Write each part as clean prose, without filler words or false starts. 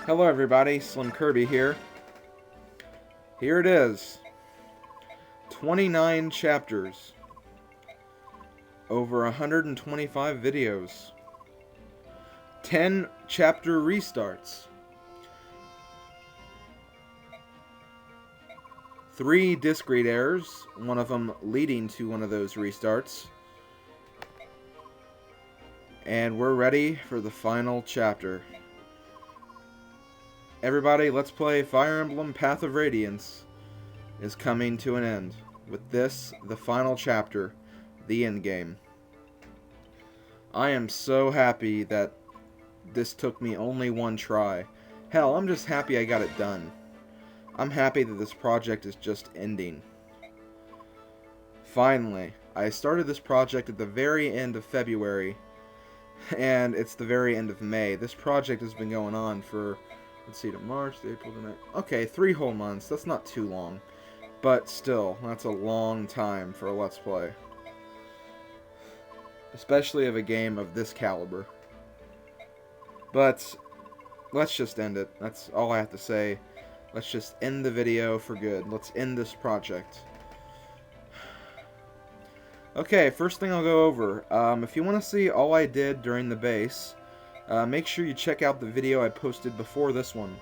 Hello everybody, SlimKirby here. Here it is. 29 chapters. Over 125 videos. 10 chapter restarts. 3 disk read errors, one of them leading to one of those restarts. And we're ready for the final chapter. Everybody, let's play Fire Emblem Path of Radiance is coming to an end. With this, the final chapter, the endgame. I am so happy that this took me only one try. Hell, I'm just happy I got it done. I'm happy that this project is just ending. Finally, I started this project at the very end of February, and it's the very end of May. This project has been going on for... let's see, to March, to April, to May. Okay, 3 whole months. That's not too long. But still, that's a long time for a Let's Play. Especially of a game of this caliber. But, let's just end it. That's all I have to say. Let's just end the video for good. Let's end this project. Okay, first thing I'll go over. If you want to see all I did during the base... make sure you check out the video I posted before this one.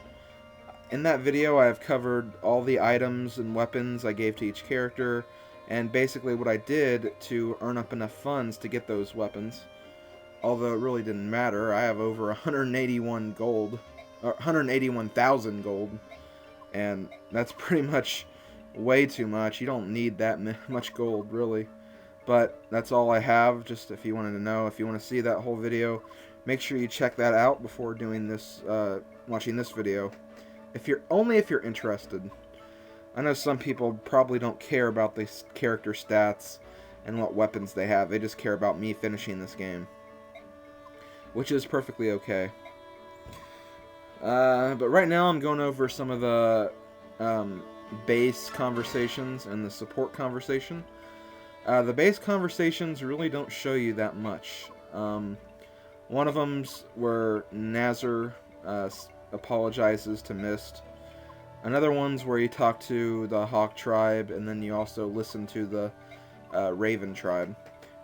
In that video I have covered all the items and weapons I gave to each character, and basically what I did to earn up enough funds to get those weapons. Although it really didn't matter, I have over 181 gold, or 181,000 gold, and that's pretty much way too much. You don't need that much gold, really. But that's all I have, just if you wanted to know. If you want to see that whole video, make sure you check that out before doing this, watching this video. If you're interested. I know some people probably don't care about the character stats and what weapons they have. They just care about me finishing this game, which is perfectly okay. But right now I'm going over some of the base conversations and the support conversation. The base conversations really don't show you that much. One of them's where Nazar apologizes to Mist. Another one's where you talk to the Hawk tribe, and then you also listen to the Raven tribe.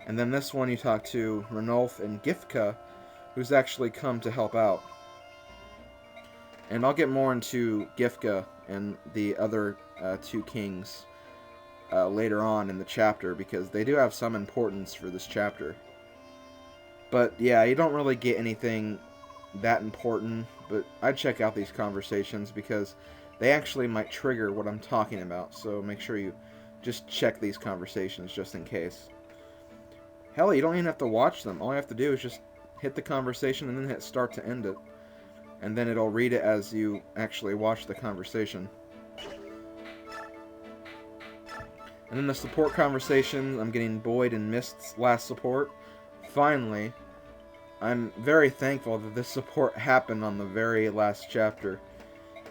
And then this one you talk to Ranulf and Gifka, who's actually come to help out. And I'll get more into Gifka and the other 2 kings later on in the chapter, because they do have some importance for this chapter. But yeah, you don't really get anything that important, but I'd check out these conversations because they actually might trigger what I'm talking about, so make sure you just check these conversations just in case. Hell, you don't even have to watch them. All you have to do is just hit the conversation and then hit start to end it. And then it'll read it as you actually watch the conversation. And in the support conversation, I'm getting Boyd and Mist's last support. Finally, I'm very thankful that this support happened on the very last chapter.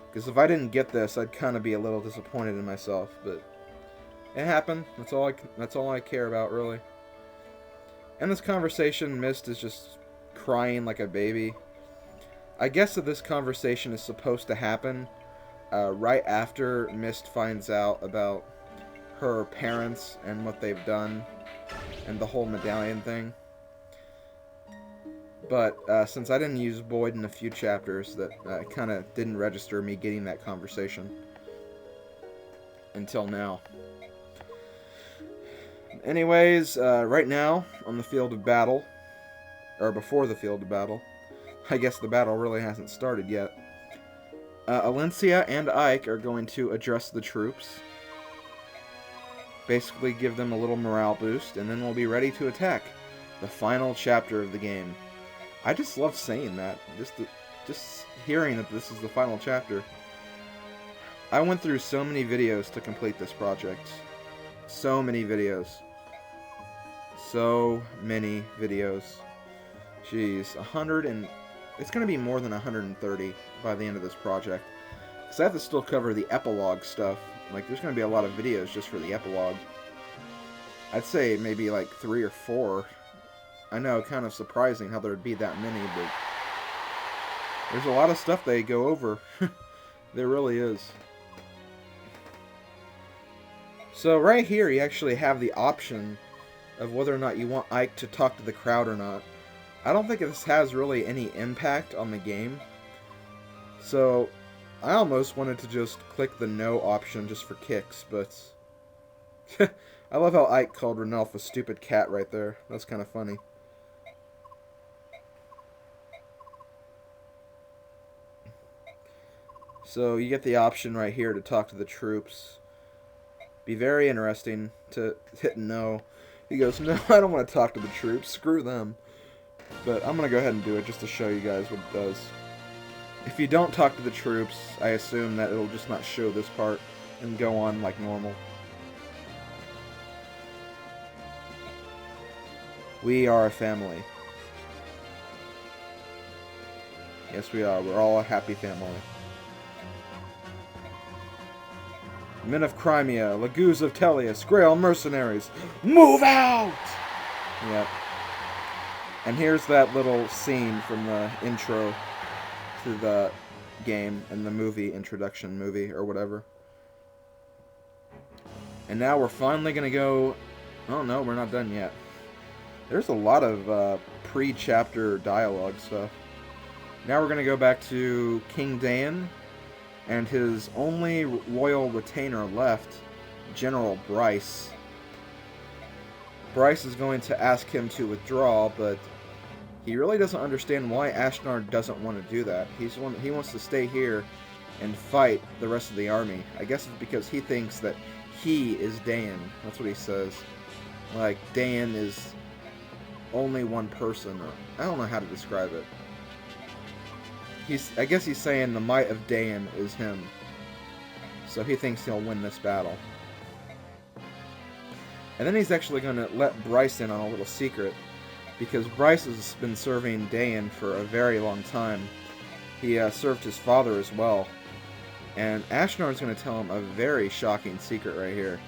Because if I didn't get this, I'd kind of be a little disappointed in myself. But it happened. That's all I care about, really. In this conversation, Mist is just crying like a baby. I guess that this conversation is supposed to happen right after Mist finds out about her parents and what they've done and the whole medallion thing. But since I didn't use Boyd in a few chapters, that kind of didn't register me getting that conversation until now. Anyways, right now on the field of battle, or before the field of battle, I guess the battle really hasn't started yet. Elincia and Ike are going to address the troops. Basically give them a little morale boost, and then we'll be ready to attack the final chapter of the game. I just love saying that. Just hearing that this is the final chapter. I went through so many videos to complete this project. So many videos. So many videos. Jeez, it's going to be more than 130 by the end of this project. Because I have to still cover the epilogue stuff. Like, there's going to be a lot of videos just for the epilogue. I'd say maybe like 3 or 4. I know, kind of surprising how there would be that many, but There's a lot of stuff they go over. There really is. So right here, you actually have the option of whether or not you want Ike to talk to the crowd or not. I don't think this has really any impact on the game. So I almost wanted to just click the no option just for kicks, but I love how Ike called Ranulph a stupid cat right there. That's kind of funny. So you get the option right here to talk to the troops. Be very interesting to hit no. He goes, no, I don't want to talk to the troops. Screw them. But I'm going to go ahead and do it just to show you guys what it does. If you don't talk to the troops, I assume that it'll just not show this part and go on like normal. We are a family. Yes, we are. We're all a happy family. Men of Crimea, Lagoons of Tellius, Grail mercenaries, move out! Yep. And here's that little scene from the intro to the game and the movie, introduction movie, or whatever. And now we're finally going to go... Oh, no, we're not done yet. There's a lot of pre-chapter dialogue stuff. Now we're going to go back to King Dan and his only loyal retainer left, General Bryce. Bryce is going to ask him to withdraw, but he really doesn't understand why Ashnard doesn't want to do that. He wants to stay here and fight the rest of the army. I guess it's because he thinks that he is Dan. That's what he says. Like, Dan is only one person, or I don't know how to describe it. I guess he's saying the might of Dan is him. So he thinks he'll win this battle. And then he's actually going to let Bryce in on a little secret, because Bryce has been serving Dan for a very long time. He served his father as well. And Ashnard's going to tell him a very shocking secret right here.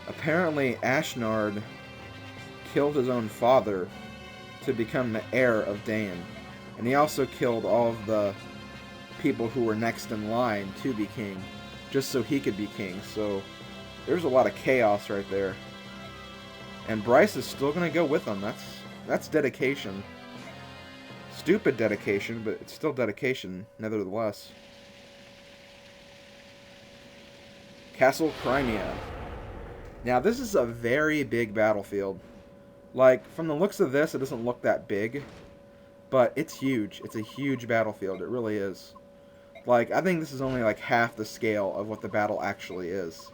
Apparently Ashnard killed his own father to become the heir of Dan. And he also killed all of the people who were next in line to be king, just so he could be king. So there's a lot of chaos right there. And Bryce is still going to go with him. That's dedication. Stupid dedication, but it's still dedication, nevertheless. Castle Crimea. Now, this is a very big battlefield. Like, from the looks of this, it doesn't look that big. But it's huge. It's a huge battlefield. It really is. Like, I think this is only like half the scale of what the battle actually is.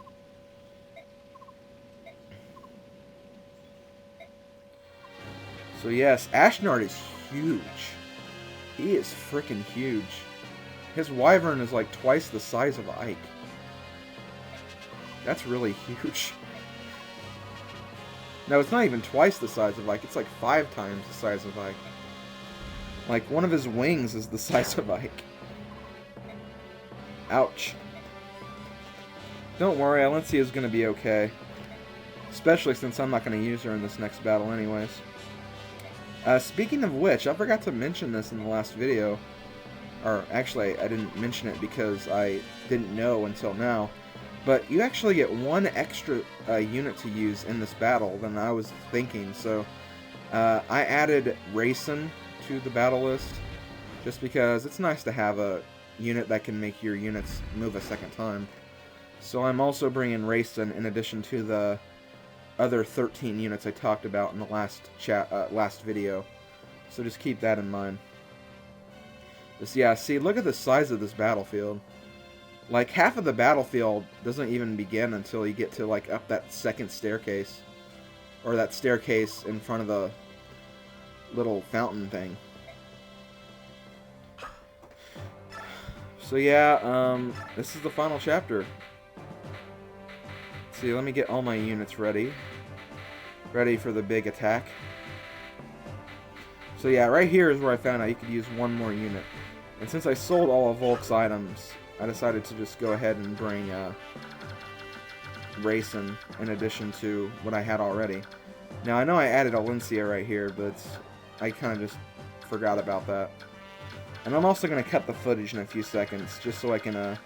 So yes, Ashnard is huge. He is freaking huge. His wyvern is like twice the size of Ike. That's really huge. No, it's not even twice the size of Ike. It's like 5 times the size of Ike. Like, one of his wings is the size of Ike. Ouch. Don't worry, Elincia is going to be okay. Especially since I'm not going to use her in this next battle anyways. Speaking of which, I forgot to mention this in the last video. Or, actually, I didn't mention it because I didn't know until now. But you actually get 1 extra unit to use in this battle than I was thinking. So, I added Rayson to the battle list, just because it's nice to have a unit that can make your units move a second time. So I'm also bringing Rayson in addition to the other 13 units I talked about in the last video. So just keep that in mind. Just, yeah, see, look at the size of this battlefield. Like, half of the battlefield doesn't even begin until you get to, like, up that second staircase. Or that staircase in front of the little fountain thing. So yeah, this is the final chapter. See, let me get all my units ready for the big attack. So yeah, right here is where I found out you could use 1 more unit. And since I sold all of Volk's items, I decided to just go ahead and bring Rayson in addition to what I had already. Now, I know I added Elincia right here, but I kind of just forgot about that. And I'm also going to cut the footage in a few seconds, just so I can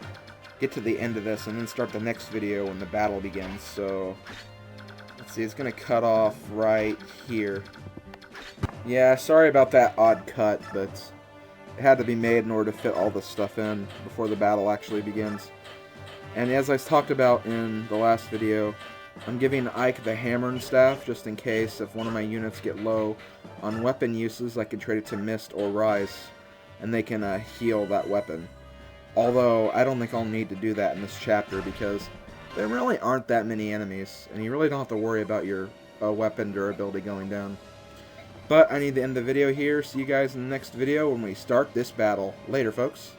get to the end of this and then start the next video when the battle begins. So, let's see, it's going to cut off right here. Yeah, sorry about that odd cut, but it had to be made in order to fit all this stuff in before the battle actually begins. And as I talked about in the last video, I'm giving Ike the hammer and staff just in case if one of my units get low on weapon uses, I can trade it to Mist or Rise, and they can heal that weapon. Although, I don't think I'll need to do that in this chapter because there really aren't that many enemies, and you really don't have to worry about your weapon durability going down. But I need to end the video here. See you guys in the next video when we start this battle. Later, folks.